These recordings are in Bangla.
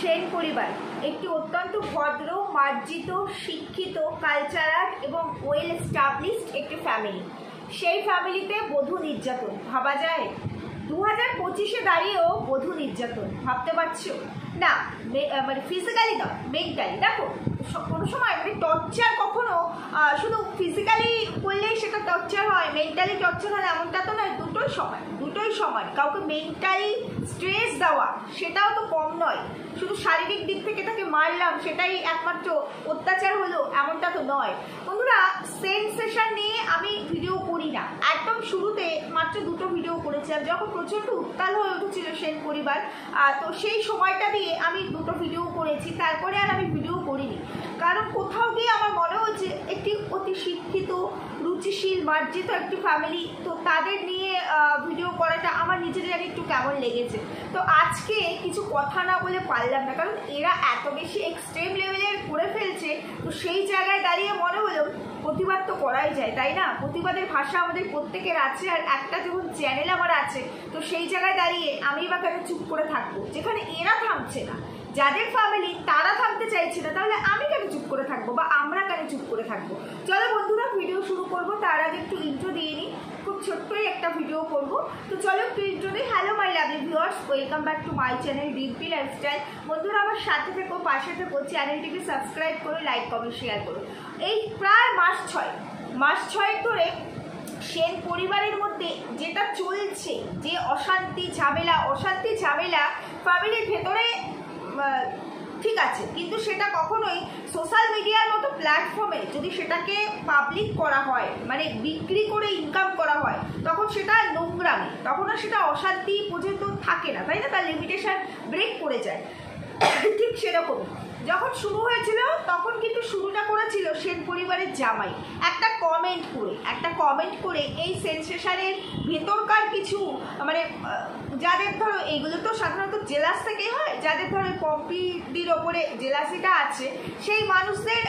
সেন পরিবার একটি অত্যন্ত ভদ্র, মার্জিত, শিক্ষিত, কালচারাল এবং ওয়েল এস্টাবলিশড একটি ফ্যামিলি। সেই ফ্যামিলিতে বধূ নির্যাতন ভাবা যায়? 2025-এ দাঁড়িয়েও বধূ নির্যাতন ভাবতে পারছো না? মানে ফিজিক্যালি নয়, মেন্টালি। দেখো, কোনো সময় মানে টর্চার কখনো শুধু ফিজিক্যালি করলেই সেটা টর্চার হয়, মেন্টালি টর্চার হয় এমনটা তো নয়। দুটোই সমান। কাউকে মেন্টালি স্ট্রেস দেওয়া সেটাও তো কম নয়। শুধু শারীরিক দিক থেকে তাকে মারলাম সেটাই একমাত্র অত্যাচার হলো এমনটা তো নয়। বন্ধুরা, সেন্সেশন নিয়ে আমি ভিডিও করি না। একদম শুরুতে মাত্র 2টো ভিডিও করেছিলাম যখন প্রচণ্ড উত্তাল হয়ে উঠেছিল সেন পরিবার, তো সেই সময়টা দিয়ে আমি 2টো ভিডিও করেছি। তারপরে আর আমি ভিডিও করিনি, কারণ কোথাও গিয়ে আমার মনে হচ্ছে একটি অতি শিক্ষিত, রুচিশীল, মার্জিত একটি ফ্যামিলি, তো তাদের নিয়ে ভিডিও করাটা আমার নিজেদের একটু কেমন লেগেছে। তো আজকে কিছু কথা না বলে পারলাম না, কারণ এরা এত বেশি এক্সট্রিম লেভেলের করে ফেলছে। তো সেই জায়গায় দাঁড়িয়ে মনে হলো প্রতিবাদ তো করাই যায়, তাই না? প্রতিবাদের ভাষা আমাদের প্রত্যেকের আছে, আর একটা যখন চ্যানেল আমার আছে, তো সেই জায়গায় দাঁড়িয়ে আমি বা কেন চুপ করে থাকবো? যেখানে এরা থামছে না, যাদের ফ্যামিলি তারা থামতে চাইছে না, তাহলে আমি কেন চুপ করে থাকবো বা আমরা কেন চুপ করে থাকবো? চলো বন্ধুরা, ভিডিও শুরু করবো। তার আগে একটু ইন্ট্রো দিয়ে নিই, খুব ছোট্টই একটা ভিডিও করবো। তো চলো একটু ইন্ট্রো দিই। Hello my lovely viewers, welcome back to my channel Rimpi lifestyle. বন্ধুরা, আমার সাথে থেকো, পাশে থেকো, চ্যানেলটিকে সাবস্ক্রাইব করো, লাইক কমেন্ট শেয়ার করো। এই প্রায় মাস ছয়েক ধরে সেন পরিবারের মধ্যে যেটা চলছে, যে অশান্তি ঝামেলা ফ্যামিলির ভেতরে, ঠিক আছে, কিন্তু সেটা কখনোই সোশ্যাল মিডিয়ার মতো প্ল্যাটফর্মে যদি সেটাকে পাবলিক করা হয়, মানে বিক্রি করে ইনকাম করা হয়, তখন সেটা নোংরামি, তখন আর সেটা অশান্তি পর্যন্ত থাকে না, তাই না? তার লিমিটেশন ব্রেক করে যায়। ঠিক সেরকম যখন শুরু হয়েছিল, তখন কিন্তু শুরুটা করেছিল সেন পরিবারের জামাই একটা কমেন্ট করে এই সেন্সেশনের ভেতরকার কিছু, মানে যাদের ধরো এইগুলো তো সাধারণত জেলাস থেকেই হয়, যাদের ধরো পম্পিদির ওপরে জেলাসিটা আছে, সেই মানুষদের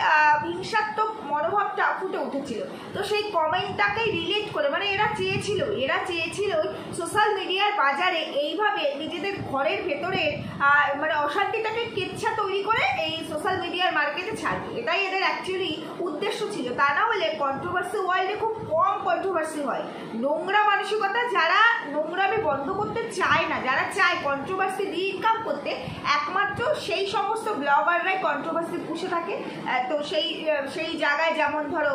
হিংসাত্মক মনোভাবটা ফুটে উঠেছিল। তো সেই কমেন্টটাকেই রিলেট করে, মানে এরা চেয়েছিল সোশ্যাল মিডিয়ার বাজারে এইভাবে নিজেদের ঘরের ভেতরে মানে অশান্তিটাকে কেচ্ছা তৈরি করে এই সোশ্যাল মিডিয়ার মার্কেটে ছাড়বে। এটাই এদের অ্যাকচুয়ালি উদ্দেশ্য ছিল। তা না হলে কন্ট্রোভার্সি ওয়ার্ল্ডে খুব কম কন্ট্রোভার্সি হয়। নোংরা মানসিকতা যারা নোংরামি বন্ধ করতে চায় না, যারা চায় কন্ট্রোভার্সি দিয়ে ইনকাম করতে, একমাত্র সেই সমস্ত ব্লগাররাই কন্ট্রোভার্সি পুষে থাকে। তো সেই জায়গায় যেমন ধরো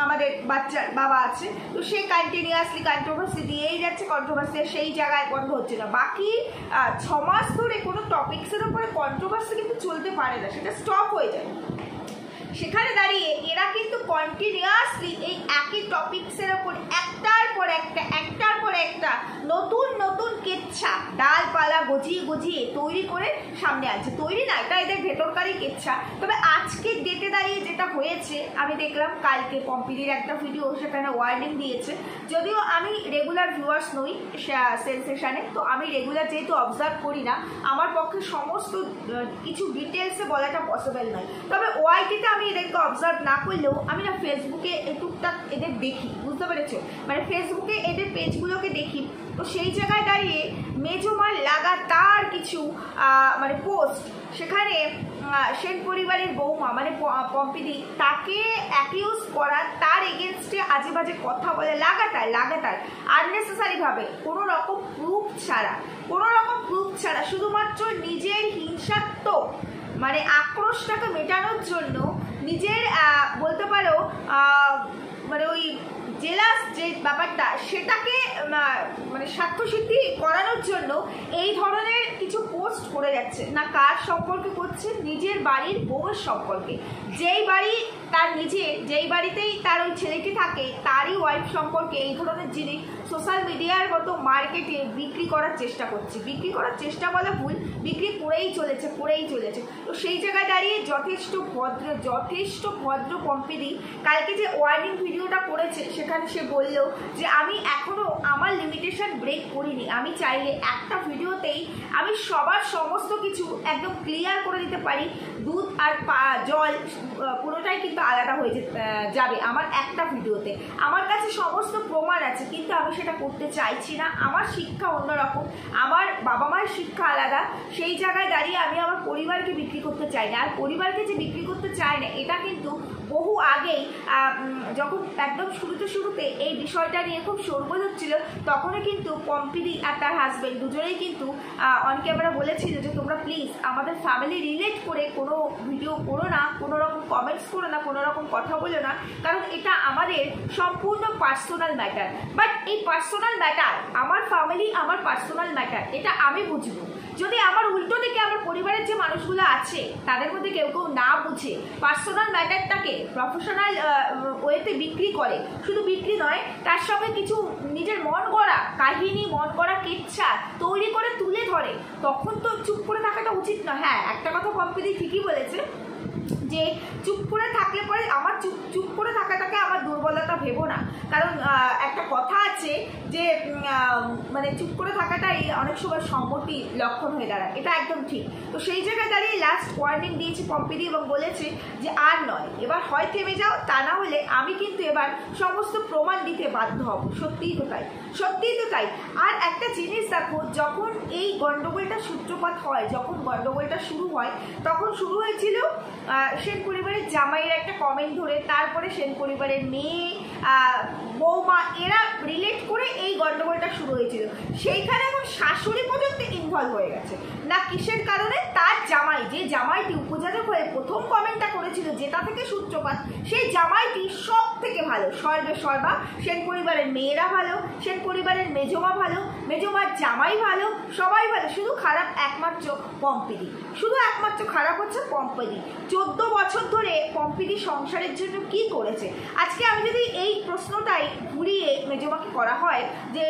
আমাদের বাচ্চার বাবা আছে, তো সে কন্টিনিউয়াসলি কন্ট্রোভার্সি দিয়েই যাচ্ছে, কন্ট্রোভার্সি সেই জায়গায় বন্ধ হচ্ছে না। বাকি 6 মাস ধরে কোনো টপিক্সের উপরে কন্ট্রোভার্সি কিন্তু চলতে পারে না, সেটা স্টপ হয়ে যায়। সেখানে দাঁড়িয়ে এরা কিন্তু কন্টিনিউয়াসলি এই একই টপিক্সের ওপর একটার পর একটা নতুন কেচ্ছা ডালপালা গজিয়ে তৈরি করে সামনে আছে। তৈরি না, এটা এদের ভেতরকারই কেচ্ছা। তবে আজকের ডেটে দাঁড়িয়ে যেটা হয়েছে, আমি দেখলাম কালকে পম্পিদির একটা ভিডিও, সেখানে ওয়ার্নিং দিয়েছে। যদিও আমি রেগুলার ভিউয়ার্স নই সেন্সেশনে, তো আমি রেগুলার যেহেতু অবজার্ভ করি না, আমার পক্ষে সমস্ত কিছু ডিটেলসে বলাটা পসিবল নয়। তবে ওয়াইটিতে আমি এদেরকে অবজার্ভ না করলেও আমি না ফেসবুকে টুকটাক এদের দেখি, বুঝতে পেরেছো? মানে ফেসবুকে এদের পেজগুলোকে দেখি। তো সেই জায়গায় দাঁড়িয়ে মেজমার লাগাতার কিছু মানে পোস্ট, সেখানে সেন পরিবারের বৌমা মানে পম্পিদি তাকে অ্যাকিউজ করা, তার এগেনস্টে আজে বাজে কথা বলে লাগাতার আননেসেসারিভাবে, কোনো রকম প্রুফ ছাড়া শুধুমাত্র নিজের হিংসাত্মক মানে আক্রোশটাকে মেটানোর জন্য, নিজের বলতে পারো মানে ওই জেলাস যে ব্যাপারটা, সেটাকে মানে স্বার্থসিদ্ধি করানোর জন্য এই ধরনের কিছু পোস্ট করে যাচ্ছে। না কার সম্পর্কে করছে? নিজের বাড়ির বউয়ের সম্পর্কে। যেই বাড়িতেই তার ওই ছেলেটি থাকে, তারই ওয়াইফ সম্পর্কে এই ধরনের জিনিস সোশ্যাল মিডিয়ার মতো মার্কেটে বিক্রি করার চেষ্টা বলা ভুল, বিক্রি করেই চলেছে। তো সেই জায়গায় দাঁড়িয়ে যথেষ্ট ভদ্র পম্পিদি কালকে যে ওয়ার্নিং ভিডিওটা করেছে, সেখানে সে বলল যে আমি এখনো আমার লিমিটেশন ব্রেক করিনি। আমি চাইলে একটা ভিডিওতেই আমি সবার সমস্ত কিছু একদম ক্লিয়ার করে দিতে পারি, দুধ আর জল পুরোটাই কিন্তু আলাদা হয়ে যাবে আমার একটা ভিডিওতে। আমার কাছে সমস্ত প্রমাণ আছে, কিন্তু আমি সেটা করতে চাইছি না। আমার শিক্ষা অন্যরকম, আমার বাবা মায়ের শিক্ষা আলাদা। সেই জায়গায় দাঁড়িয়ে আমি আমার পরিবারকে বিক্রি করতে চাই না। আর পরিবারকে যে বিক্রি করতে চায় না, এটা কিন্তু বহু আগেই যখন একদম শুরুতে এই বিষয়টা নিয়ে খুব শোরগোল হচ্ছিল, তখনই কিন্তু পম্পিদি আর তার হাজব্যান্ড দুজনেই কিন্তু অন ক্যামেরা বলেছিল যে তোমরা প্লিজ আমাদের ফ্যামিলি রিলেট করে কোনো ভিডিও করো না, কোনো রকম কমেন্টস করো না, কোনো রকম কথা বলো না, কারণ এটা আমাদের সম্পূর্ণ পার্সোনাল ম্যাটার। বাট এই পার্সোনাল ম্যাটার, আমার ফ্যামিলি, আমার পার্সোনাল ম্যাটার, এটা আমি বুঝবো। যদি আমার উল্টো দিকে আমার পরিবারের যে মানুষগুলো আছে তাদের মধ্যে কেউ কেউ না বুঝে পার্সোনাল ম্যাটারটাকে প্রফেশনাল ওয়েতে বিক্রি করে, শুধু বিক্রি নয়, তার সঙ্গে কিছু নিজের মন গড়া কাহিনী, মন গড়া কেচ্ছা তৈরি করে তুলে ধরে, তখন তো চুপ করে থাকাটা উচিত না। হ্যাঁ, একটা কথা পম্পিদি ঠিকই বলেছে যে চুপ করে থাকলে পরে আমার চুপ করে থাকাটাকে আমার দুর্বলতা ভেবো না, কারণ একটা কথা আছে যে মানে চুপ করে থাকাটাই অনেক সময় সম্মতির লক্ষণ হয়ে দাঁড়ায়, এটা একদম ঠিক। তো সেই জায়গায় দাঁড়িয়ে লাস্ট ওয়ার্নিং দিয়েছে পম্পিদি এবং বলেছে যে আর নয়, এবার হয় থেমে যাও, তা না হলে আমি কিন্তু এবার সমস্ত প্রমাণ দিতে বাধ্য হব। সত্যিই তো তাই, সত্যিই তো তাই। আর একটা জিনিস দেখো, যখন এই গন্ডগোলটা সূত্রপাত হয়, যখন গন্ডগোলটা শুরু হয়, তখন শুরু হয়েছিল সেন পরিবারের জামাইয়ের একটা কমেন্ট ধরে, তারপরে সেন পরিবারের মেয়ে, বৌমা, এরা রিলেট করে এই গন্ডগোলটা শুরু হয়েছিল। সেইখানে এখন শাশুড়ি পর্যন্ত ইনভলভ হয়ে গেছে। না কিসের কারণে? তার জামাই, যে জামাইটি উপযাজক হয়ে প্রথম কমেন্টটা করেছিল, যেটা থেকে সূত্রপাত, সেই জামাইটি সব থেকে ভালো, সর্বে সর্বা সেন পরিবারের মেয়েরা ভালো, সেন পরিবারের মেজমা ভালো, মেজমার জামাই ভালো, সবাই ভালো, শুধু খারাপ একমাত্র পম্পিদি, শুধু একমাত্র খারাপ হচ্ছে পম্পিদি। 14 বছর ধরে পম্পিদি সংসারের জন্য কি করেছে? আজকে আমি যদি এই প্রশ্নটাই ঘুরিয়ে মেজমাকে করা হয় যে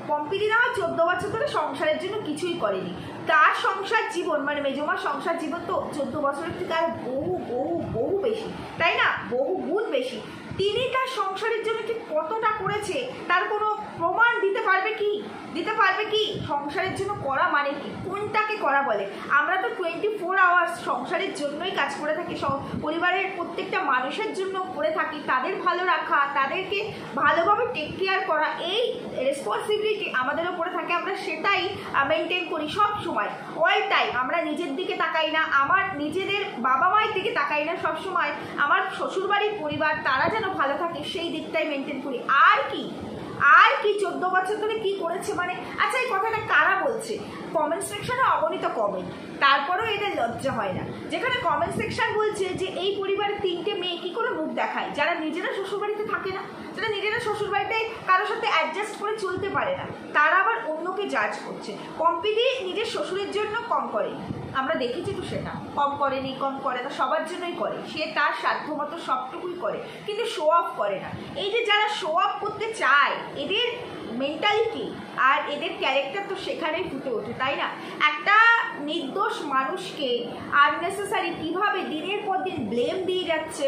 পম্পিদি না 14 বছর ধরে সংসারের জন্য কিছুই করেনি, তার সংসার জীবন মানে মেজমার সংসার জীবন তো 14 বছরের থেকে আর বহু বহু বহু বেশি, তাই না? বহু গুণ বেশি। তিনি তার সংসারের জন্য ঠিক কতটা করেছে তার কোনো প্রমাণ দিতে পারবে কি? দিতে পারবে কি? সংসারের জন্য করা মানে কি, কোনটাকে করা বলে? আমরা তো 24 আওয়ার্স সংসারের জন্যই কাজ করে থাকি, পরিবারের প্রত্যেকটা মানুষের জন্য করে থাকি, তাদের ভালো রাখা, তাদেরকে ভালোভাবে টেক কেয়ার করা, এই রেসপন্সিবিলিটি আমাদের ওপরে থাকে। আমরা সেটাই মেনটেন করি সব সময়, অল টাইম। আমরা নিজের দিকে তাকাই না, আমার নিজেদের বাবা মায়ের দিকে তাকাই না, সব সময় আমার শ্বশুরবাড়ির পরিবার তারা যেন ভালো থাকে সেই দিকটাই মেনটেন করি। আর কি 14 বছর ধরে কি করেছে মানে? আচ্ছা, এই কথাটা কারা বলছে? কমেন্ট সেকশনে অগণিত কমেন্ট, তারপরেও এদের লজ্জা হয় না। যেখানে কমেন্ট সেকশন বলছে যে এই পরিবারের 3টে মেয়ে কি করে মুখ দেখায়, যারা নিজেরা শ্বশুরবাড়িতে থাকে না, যারা নিজেরা শ্বশুরবাড়িতে কারোর সাথে অ্যাডজাস্ট করে চলতে পারে না, তারা আবার অন্যকে জাজ করছে। পম্পিদি নিজের শ্বশুরের জন্য কম করেনি, আমরা দেখেছি তো, সেটা কম করেনি, কম করে না, সবার জন্যই করে, সে তার সাধ্যমতো সবটুকুই করে, কিন্তু শো অফ করে না। এই যে যারা শো অফ করতে চায়, এদের মেন্টালিটি আর এদের ক্যারেক্টার তো সেখানেই ফুটে ওঠে, তাই না? একটা নির্দোষ মানুষকে আননেসেসারি কীভাবে দিনের পর দিন ব্লেম দিয়ে যাচ্ছে,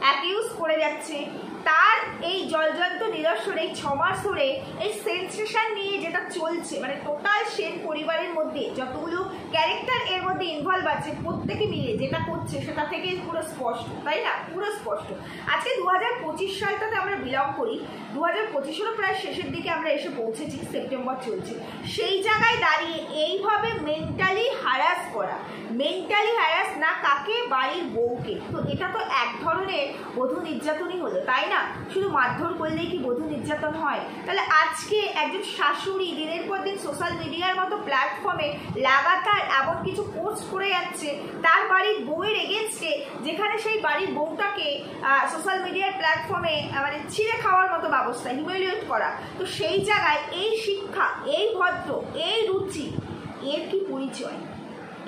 অ্যাকিউজ করে যাচ্ছে, তার এই জলজন্ত নিদর্শন এই 6 মাস ধরে এই সেন্সেশন নিয়ে যেটা চলছে, মানে টোটাল সেন পরিবারের মধ্যে যতগুলো ক্যারেক্টার এর মধ্যে ইনভলভ আছে, প্রত্যেকে মিলে যেটা করছে সেটা থেকে পুরো স্পষ্ট, তাই না? পুরো স্পষ্ট। আজকে 2025 সালটাতে আমরা বিলং করি, 2025-এরও প্রায় শেষের দিকে আমরা এসে পৌঁছেছি, সেপ্টেম্বর চলছে। সেই জায়গায় দাঁড়িয়ে এইভাবে মেন্টালি হ্যারাস করা, মেন্টালি হ্যারাস না কাকে? বাড়ির বউকে। তো এটা তো এক ধরনের বধূ নির্যাতনই হলো, তাই না? শুধু মারধর করলেই কি বধূ নির্যাতন হয়? তাহলে আজকে একজন শাশুড়ি দিনের পর দিন সোশ্যাল মিডিয়ার মতো প্ল্যাটফর্মে লাগাতার এমন কিছু পোস্ট করে যাচ্ছে তার বাড়ির বউয়ের এগেনস্টে, যেখানে সেই বাড়ির বউটাকে সোশ্যাল মিডিয়ার প্ল্যাটফর্মে মানে ছিঁড়ে খাওয়ার মতো ব্যবস্থা, হিউমিলিয়েট করা। তো সেই জায়গায় এই শিক্ষা, এই ভদ্র, এই রুচি, এর কি পরিচয়?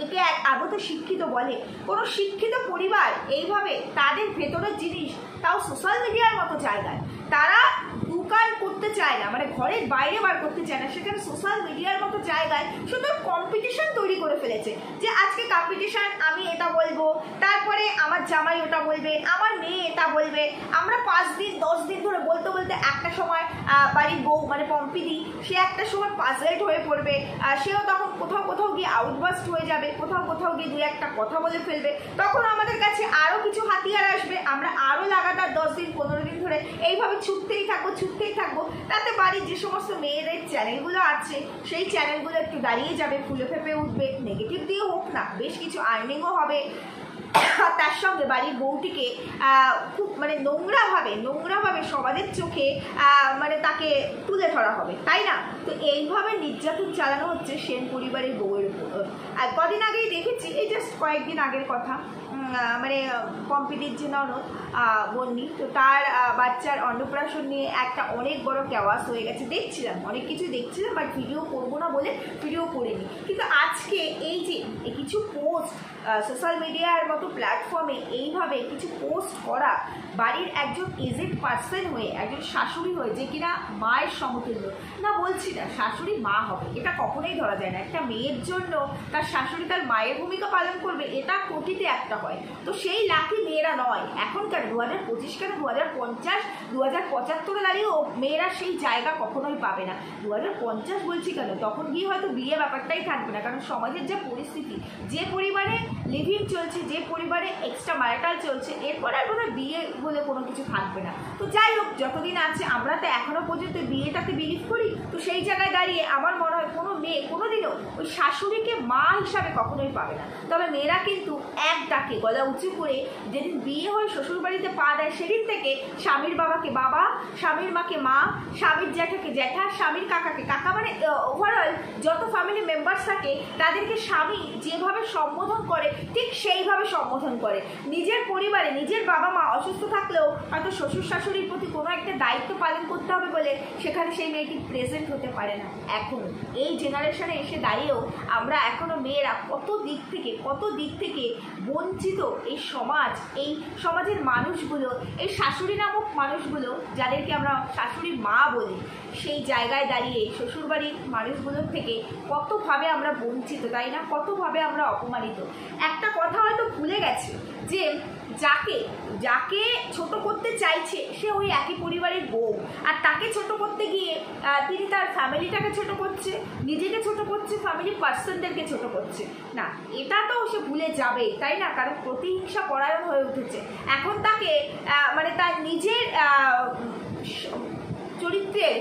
একে আগত শিক্ষিত বলে? কোনো শিক্ষিত পরিবার এইভাবে তাদের ভেতরের জিনিস, তাও সোশ্যাল মিডিয়ার মতো জায়গায়, তারা 2 মুখোমুখি করতে চায় না, মানে ঘরের বাইরে বার করতে চায় না, সেখানে সোশ্যাল মিডিয়ার মতো জায়গায় শুধু কম্পিটিশন তৈরি করে ফেলেছে যে আজকে কম্পিটিশন, আমি এটা বলবো, তারপরে আমার জামাই ওটা বলবে, আমার মেয়ে এটা বলবে। আমরা 5 দিন 10 দিন ধরে বলতে বলতে একটা সময় বাড়ির বউ মানে পম্পিদি সে একটা সময় পাজলেট হয়ে পড়বে, সেও তখন কোথাও গিয়ে আউটবাস্ট হয়ে যাবে, কোথাও গিয়ে 2-1টা কথা বলে ফেলবে। তখন আমাদের কাছে আরও কিছু হাতিয়ার আসবে, আমরা আরও লাগাতার 10 দিন 15 দিন ধরে এইভাবে ছুটতেই থাকবো। তাতে বাড়ির যে সমস্ত মেয়েদের চ্যানেলগুলো আছে সেই চ্যানেলগুলো একটু দাঁড়িয়ে যাবে, ফুলে ফেপে উঠবে, নেগেটিভ দিয়ে হোক না, বেশ কিছু আর্নিংও হবে। তার সঙ্গে বাড়ির বউটিকে খুব মানে নোংরাভাবে সমাজের চোখে মানে তাকে তুলে ধরা হবে, তাই না? তো এইভাবে নির্যাতন চালানো হচ্ছে সেন পরিবারের বউয়ের উপর। আর কদিন আগেই দেখেছি, এই জাস্ট কয়েকদিন আগের কথা, মানে পম্পিদির যে ননদ বন্নি, তো তার বাচ্চার অন্নপ্রাশন নিয়ে একটা অনেক বড় কেওয়াস হয়ে গেছে। দেখছিলাম, অনেক কিছু দেখছিলাম, বাট ভিডিও করবো না বলে ভিডিও করিনি। কিন্তু আজকে এই যে কিছু পোস্ট সোশ্যাল মিডিয়ার মতো প্ল্যাটফর্মে এইভাবে কিছু পোস্ট করা, বাড়ির একজন এজেড পার্সন হয়ে, একজন শাশুড়ি হয়ে, যে কিনা মায়ের সমতুল্য, না বলছি না শাশুড়ি মা হবে, এটা কখনোই ধরা যায় না। একটা মেয়ের জন্য তার শাশুড়ি তার মায়ের ভূমিকা পালন করবে, এটা কোটিতে একটা হয়। তো সেই লাকি মেয়েরা নয় এখনকার 2025 কেন 2050 2075 দাঁড়িয়েও মেয়েরা সেই জায়গা কখনোই পাবে না। 2050 বলছি কেন, তখন গিয়ে হয়তো বিয়ে ব্যাপারটাই থাকবে না, কারণ সমাজের যে পরিস্থিতি, যে পরিবারে লিভিং চলছে, যে পরিবারে এক্সট্রা ম্যারিটাল চলছে, এরপর আর বোধহয় বিয়ে বলে কোনো কিছু থাকবে না। তো যাই হোক, যতদিন আছে আমরা তো এখনো পর্যন্ত বিয়েটাতে বিলিভ করি। তো সেই জায়গায় দাঁড়িয়ে আমার মনে হয় কোনো মেয়ে কোনোদিনও ওই শাশুড়িকে মা হিসাবে কখনোই পাবে না। তবে মেয়েরা কিন্তু এক ডাকে গলা উঁচু করে যেদিন বিয়ে হয়ে শ্বশুরবাড়িতে পা দেয়, সেদিন থেকে স্বামীর বাবাকে বাবা, স্বামীর মাকে মা, স্বামীর জ্যাঠাকে জ্যাঠা, স্বামীর কাকাকে কাকা, মানে ওভারঅল যত ফ্যামিলি মেম্বার্স থাকে তাদেরকে স্বামী যেভাবে সম্বোধন করে ঠিক সেইভাবে সম্বোধন করে। নিজের পরিবারে নিজের বাবা মা অসুস্থ থাকলেও হয়তো শ্বশুর শাশুড়ির প্রতি কোনো একটা দায়িত্ব পালন করতে হবে বলে সেখানে সেই মেয়েটি প্রেজেন্ট হতে পারে না। এখন এই জেনারেশনে এসে দাঁড়িয়েও আমরা এখনো মেয়েরা কত দিক থেকে বঞ্চিত। এই সমাজের মানুষগুলো, এই শাশুড়ি নামক মানুষগুলো, যাদেরকে আমরা শাশুড়ি মা বলি, সেই জায়গায় দাঁড়িয়ে শ্বশুরবাড়ির মানুষগুলোর থেকে কতভাবে আমরা বঞ্চিত, তাই না? কতভাবে আমরা অপমানিত। একটা কথা হয়তো ভুলে গেছে যে যাকে ছোট করতে চাইছে সে ওই একই পরিবারের বউ, আর তাকে ছোট করতে গিয়ে তিনি তার ফ্যামিলিটাকে ছোট করছে, নিজেকে ছোট করছে, ফ্যামিলি পার্সনদেরকে ছোট করছে না। এটা তো সে ভুলে যাবে, তাই না? কারণ প্রতিহিংসা পরায়ণ হয়ে উঠেছে। এখন তাকে মানে তার নিজের চরিত্রের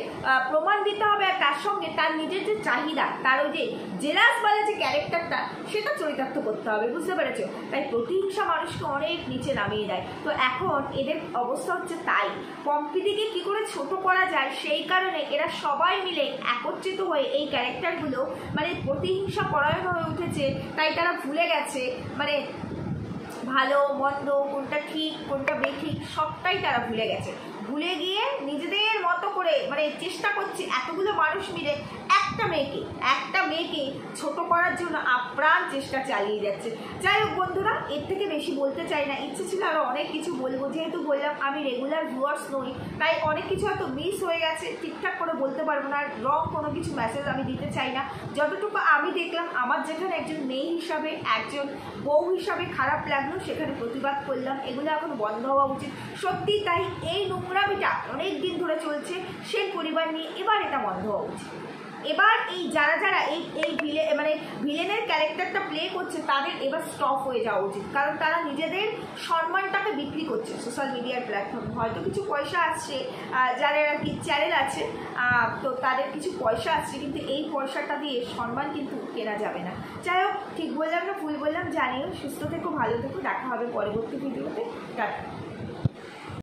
প্রমাণ দিতে হবে, আর তার সঙ্গে তার নিজের যে চাহিদা, তার ওই যে জেলাস বলে যে ক্যারেক্টারটা, সেটা চরিতার্থ করতে হবে, বুঝতে পেরেছো? তাই প্রতিহিংসা মানুষকে অনেক নিচে নামিয়ে দেয়। তো এখন এদের অবস্থা হচ্ছে তাই। পম্পিদিকে কি করে ছোট করা যায়, সেই কারণে এরা সবাই মিলে একত্রিত হয়ে এই ক্যারেক্টারগুলো মানে প্রতিহিংসা পরায়ণ হয়ে উঠেছে। তাই তারা ভুলে গেছে মানে ভালো মন্দ, কোনটা ঠিক কোনটা বেঠিক, সবটাই তারা ভুলে গেছে। ভুলে গিয়ে নিজেদের মতো করে মানে চেষ্টা করছে এতগুলো মানুষ মিলে একটা মেয়েকে ছোট করার জন্য আপ্রাণ চেষ্টা চালিয়ে যাচ্ছে। যাই হোক বন্ধুরা, এর থেকে বেশি বলতে চাই না, ইচ্ছে ছিল আরও অনেক কিছু বলবো, যেহেতু বললাম আমি রেগুলার ভিউয়ার্স নই, তাই অনেক কিছু হয়তো মিস হয়ে গেছে, ঠিকঠাক করে বলতে পারবো না, রং কোনো কিছু মেসেজ আমি দিতে চাই না। যতটুকু আমি দেখলাম, আমার যেখানে একজন মেয়ে হিসাবে, একজন বউ হিসাবে খারাপ লাগলো, সেখানে প্রতিবাদ করলাম। এগুলো এখন বন্ধ হওয়া উচিত, সত্যি তাই। এই নোংরামিটা অনেক দিন ধরে চলছে সেন পরিবার নিয়ে, এবার এটা বন্ধ হওয়া উচিত। এবার এই যারা এই ভিলেনের ক্যারেক্টারটা প্লে করছে তাদের এবার স্টপ হয়ে যাওয়া উচিত, কারণ তারা নিজেদের সম্মানটাকে বিক্রি করছে সোশ্যাল মিডিয়ার প্ল্যাটফর্মে। হয়তো কিছু পয়সা আসছে, যাদের আর কি চ্যানেল আছে, তো তাদের কিছু পয়সা আসছে, কিন্তু এই পয়সাটা দিয়ে সম্মান কিন্তু কেনা যাবে না। যাই হোক, ঠিক বললাম না ভুল বললাম জানিও। সুস্থ থেকো, ভালো থেকো, দেখা হবে পরবর্তী ভিডিওতে। টাটা।